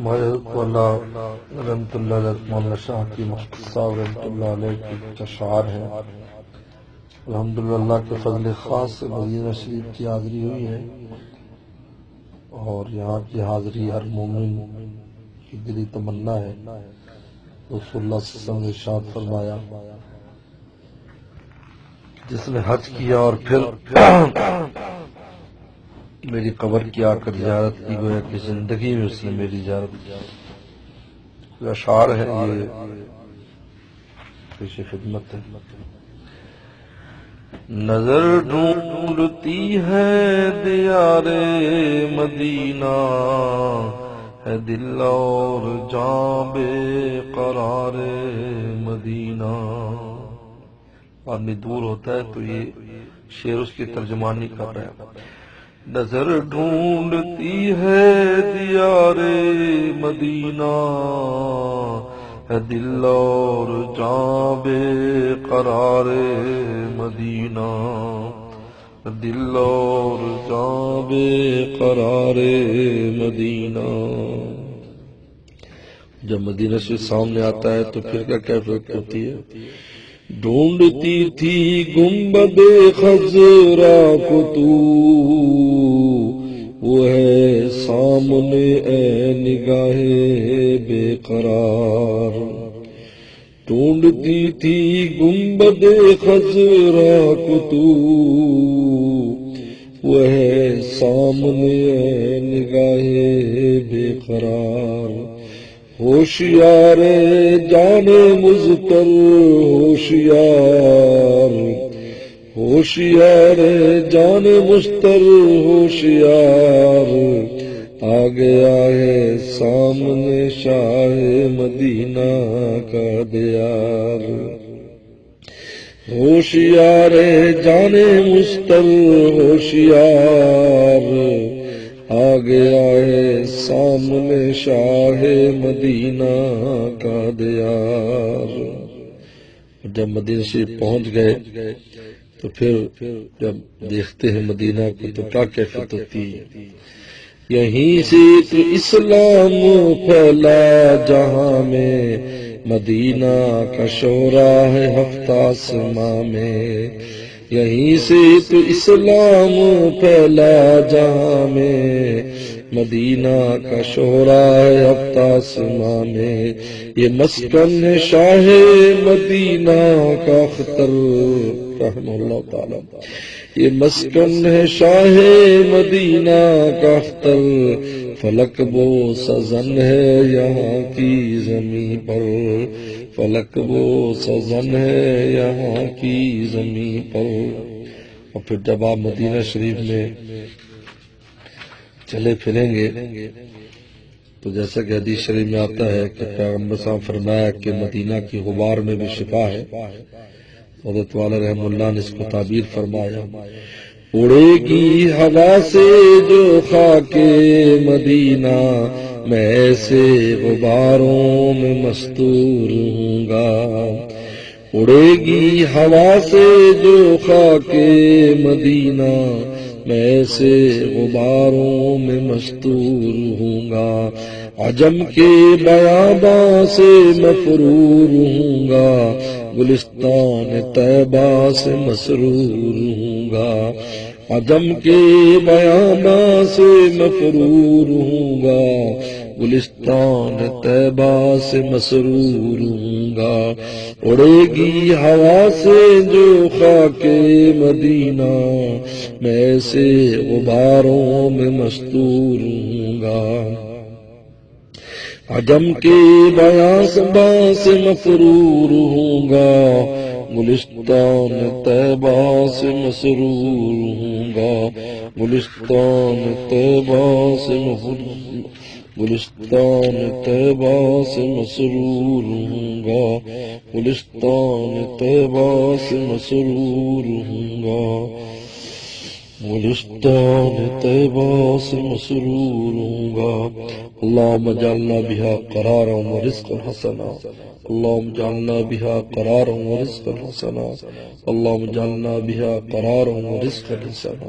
مولانا رحمۃ اللہ علیہ مولانا شاہ کی مفتی صاحب رحمۃ اللہ علیہ کی اشعار ہیں۔ الحمدللہ اللہ کے فضل خاص سے مدینہ شریف کی حاضری ہوئی ہے، اور یہاں کی حاضری ہر مومن کی دلی تمنا ہے۔ رسول اللہ صلی اللہ علیہ وسلم نے ارشاد فرمایا، جس نے حج کیا اور پھر میری قبر کی آ کر زیارت کی، گویا کہ زندگی میں اس نے میری زیارت کی۔ اشعار ہے، یہ پیش خدمت ہے۔ نظر ڈھونڈتی ہے دیار مدینہ، ہے دل اور جاں بے قرار مدینہ۔ آدمی دور ہوتا ہے تو یہ شعر اس کی ترجمانی کر رہا ہے۔ نظر ڈھونڈتی ہے دیار مدینہ، ہے دل اور جاں بے قرار مدینہ، دل اور جاں بے قرار مدینہ۔ جب مدینہ سے سامنے آتا ہے تو پھر کیا کیفیت ہوتی ہے؟ ڈھونڈتی تھی گنبد خضرا کو تو، وہ ہے سامنے اے نگاہ بے قرار۔ ڈھونڈتی تھی گنبد خضرا کو تو، وہ ہے سامنے اے نگاہ بے قرار۔ ہوشیار جان مضطر ہوشیار، ہوشیار جان مضطر ہوشیار، آ گیا ہے سامنے شاہ مدینہ کا دیار۔ ہوشیار جان مضطر ہوشیار، آ گیا ہے سامنے شاہ مدینہ کا دیار۔ جب مدینہ شریف پہنچ گئے تو پھر جب دیکھتے ہیں مدینہ کو تو کیا کیفیت ہوتی ہے؟ یہیں سے تو اسلام پھیلا جہاں میں، مدینہ کا شورا ہے ہفتہ آسماں میں۔ یہیں سے تو اسلام پھیلا جہاں میں، مدینہ کا شورا ہے ہفتہ آسماں میں۔ یہ مسکن ہے شاہ مدینہ کا اختر رحمہ اللہ تعالی، یہ مسکن ہے شاہ مدینہ کا اختر، فلک بو سزن ہے یہاں کی زمین پر، فلک بو سزن ہے یہاں کی زمین پر۔ اور پھر جب آپ مدینہ شریف میں چلے پھریں گے تو جیسا کہ حدیث شریف میں آتا ہے کہ پیغمبر صاحب فرمایا کہ مدینہ کی غبار میں بھی شفا ہے۔ حضرت والا رحم اللہ نے اس کو تعبیر فرمایا، اڑے گی ہوا سے جو خاک مدینہ، میں ایسے غباروں میں مستور ہوں گا۔ اڑے گی ہوا سے جو خاک مدینہ، میں ایسے غباروں میں مستور ہوں گا۔ عجم کے بیاباں سے مفرور ہوں گا، گلستان طیبہ سے مسرور ہوں گا۔ عجم کے بیاباں سے مفرور ہوں گا، گلستان طیبہ سے مسرور ہوں گا۔ اڑے گی ہوا سے جو خاک مدینہ، میں ایسے غباروں میں مستور ہوں گا۔ عجم کے بیاباں سے مفرور ہوں گا، گلستان طیبہ سے مسرور ہوں گا۔ گلستان طیبہ سے گلستان طیبہ سے مسرور ہوں گا، گلستان طیبہ سے مسرور ہوں گا، گلستان طیبہ سے مسرور ہوں گا۔ اللہم اجعلنا بہا قرارا ورزقا حسنا، اللہم اجعلنا بہا قرارا ورزقا حسنا، اللہم اجعلنا بہا قرارا ورزقا حسنا۔